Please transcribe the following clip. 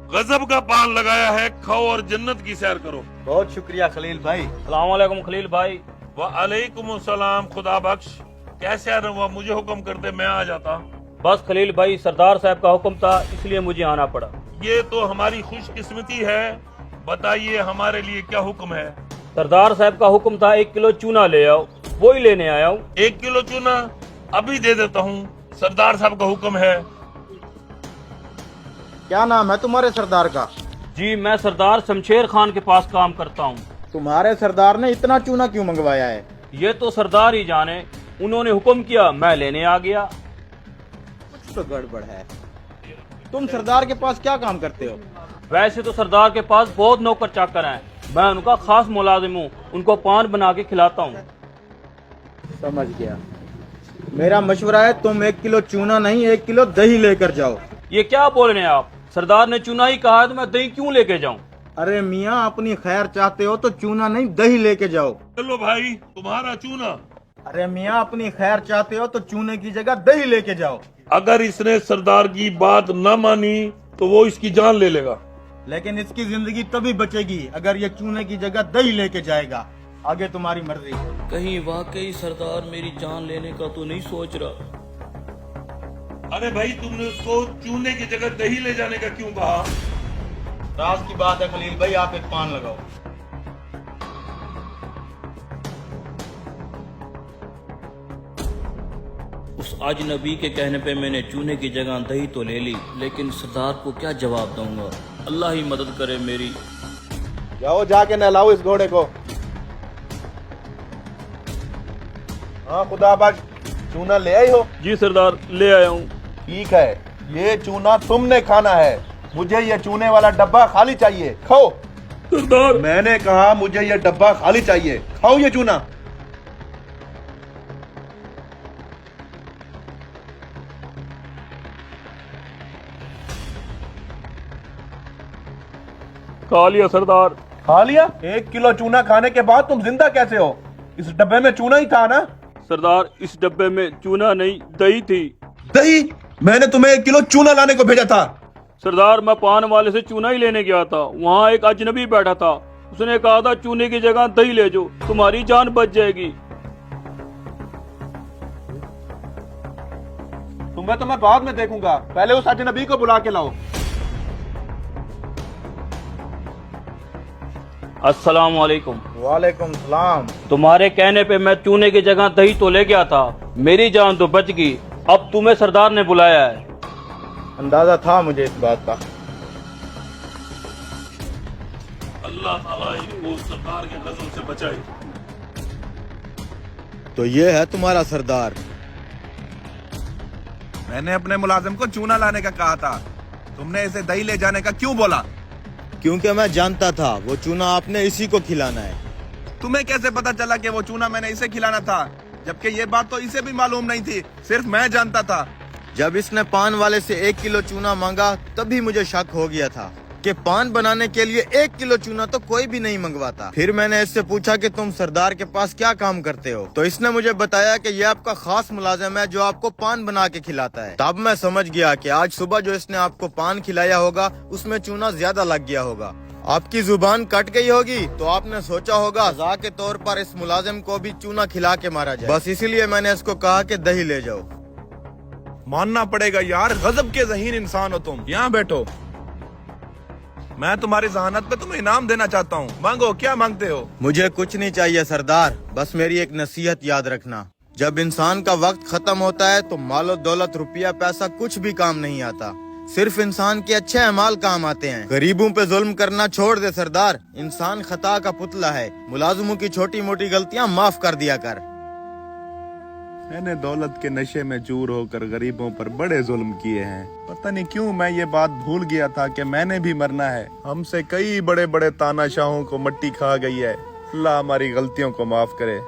गजब का पान लगाया है, खाओ और जन्नत की सैर करो। बहुत शुक्रिया खलील भाई। अस्सलाम वालेकुम खलील भाई। वालेकुम अस्सलाम, खुदा बख्श। कैसे आना हुआ? मुझे हुक्म करते मैं आ जाता। बस खलील भाई, सरदार साहब का हुक्म था इसलिए मुझे आना पड़ा। ये तो हमारी खुशकिस्मती है। बताइए हमारे लिए क्या हुक्म है? सरदार साहब का हुक्म था 1 किलो चूना ले आओ, वही लेने आया हूँ। 1 किलो चूना अभी दे देता हूँ, सरदार साहब का हुक्म है। क्या नाम है तुम्हारे सरदार का? जी, मैं सरदार शमशेर खान के पास काम करता हूँ। तुम्हारे सरदार ने इतना चूना क्यों मंगवाया है? ये तो सरदार ही जाने, उन्होंने हुक्म किया मैं लेने आ गया। कुछ तो गड़बड़ है। तुम सरदार के पास क्या काम करते हो? वैसे तो सरदार के पास बहुत नौकर चाकर हैं, मैं उनका खास मुलाजिम हूँ, उनको पान बना के खिलाता हूँ। समझ गया। मेरा मशवरा है तुम 1 किलो चूना नहीं 1 किलो दही लेकर जाओ। ये क्या बोल रहे हैं आप? सरदार ने चूना ही कहा है तो मैं दही क्यों लेके जाऊं? अरे मियाँ, अपनी खैर चाहते हो तो चूना नहीं दही लेके जाओ। चलो भाई, तुम्हारा चूना। अरे मियाँ, अपनी खैर चाहते हो तो चूने की जगह दही लेके जाओ। अगर इसने सरदार की बात न मानी तो वो इसकी जान ले लेगा। लेकिन इसकी जिंदगी तभी बचेगी अगर ये चूने की जगह दही लेके जाएगा। आगे तुम्हारी मर्जी। कहीं वाकई सरदार मेरी जान लेने का तो नहीं सोच रहा? अरे भाई, तुमने उसको चूने की जगह दही ले जाने का क्यों कहा? राज की बात है खलील भाई, आप एक पान लगाओ। उस अजनबी के कहने पे मैंने चूने की जगह दही तो ले ली, लेकिन सरदार को क्या जवाब दूंगा? अल्लाह ही मदद करे मेरी। जाओ जाके नहलाओ इस घोड़े को। हाँ खुदा बख्श, चूना ले आई हो? जी सरदार, ले आया हूँ। ठीक है, ये चूना तुमने खाना है। मुझे ये चूने वाला डब्बा खाली चाहिए। खाओ। सरदार, मैंने कहा मुझे ये डब्बा खाली चाहिए। खाओ ये चूना। खा लिया सरदार। खा लिया? 1 किलो चूना खाने के बाद तुम जिंदा कैसे हो? इस डब्बे में चूना ही था ना? सरदार, इस डब्बे में चूना नहीं दही थी। दही? मैंने तुम्हें 1 किलो चूना लाने को भेजा था। सरदार, मैं पान वाले से चूना ही लेने गया था, वहाँ एक अजनबी बैठा था, उसने कहा था चूने की जगह दही ले जाओ, तुम्हारी जान बच जाएगी। तुम्हें तो मैं बाद में देखूंगा, पहले उस अजनबी को बुला के लाओ। अस्सलाम वालेकुम। वालेकुम सलाम। तुम्हारे कहने पे मैं चूने की जगह दही तो ले गया था, मेरी जान तो बच गई। अब तुम्हें सरदार ने बुलाया है। अंदाजा था मुझे इस बात का। अल्लाह ताला इनको सरदार के गजब से बचाए। तो ये है तुम्हारा सरदार। मैंने अपने मुलाजिम को चूना लाने का कहा था, तुमने इसे दही ले जाने का क्यों बोला? क्योंकि मैं जानता था वो चूना आपने इसी को खिलाना है। तुम्हें कैसे पता चला कि वो चूना मैंने इसे खिलाना था, जबकि ये बात तो इसे भी मालूम नहीं थी, सिर्फ मैं जानता था। जब इसने पान वाले से 1 किलो चूना मांगा तभी मुझे शक हो गया था कि पान बनाने के लिए 1 किलो चूना तो कोई भी नहीं मंगवाता। फिर मैंने इससे पूछा कि तुम सरदार के पास क्या काम करते हो, तो इसने मुझे बताया कि ये आपका खास मुलाजिम है जो आपको पान बना के खिलाता है। तब मैं समझ गया कि आज सुबह जो इसने आपको पान खिलाया होगा उसमें चूना ज्यादा लग गया होगा। आपकी जुबान कट गई होगी तो आपने सोचा होगा सजा के तौर पर इस मुलाजिम को भी चूना खिला के मारा जाए। बस इसीलिए मैंने इसको कहा कि दही ले जाओ। मानना पड़ेगा यार, गजब के ज़हीन इंसान हो तुम। यहाँ बैठो, मैं तुम्हारी जहानत पे तुम्हें इनाम देना चाहता हूँ। मांगो, क्या मांगते हो? मुझे कुछ नहीं चाहिए सरदार, बस मेरी एक नसीहत याद रखना। जब इंसान का वक्त खत्म होता है तो मालो दौलत रुपया पैसा कुछ भी काम नहीं आता, सिर्फ इंसान के अच्छे अमाल काम आते हैं। गरीबों पे जुल्म करना छोड़ दे सरदार, इंसान खता का पुतला है। मुलाजिमों की छोटी मोटी गलतियां माफ कर दिया कर। मैंने दौलत के नशे में चूर होकर गरीबों पर बड़े जुल्म किए हैं। पता नहीं क्यों मैं ये बात भूल गया था कि मैंने भी मरना है। हमसे कई बड़े बड़े तानाशाहों को मट्टी खा गई है। अल्लाह हमारी गलतियों को माफ करे।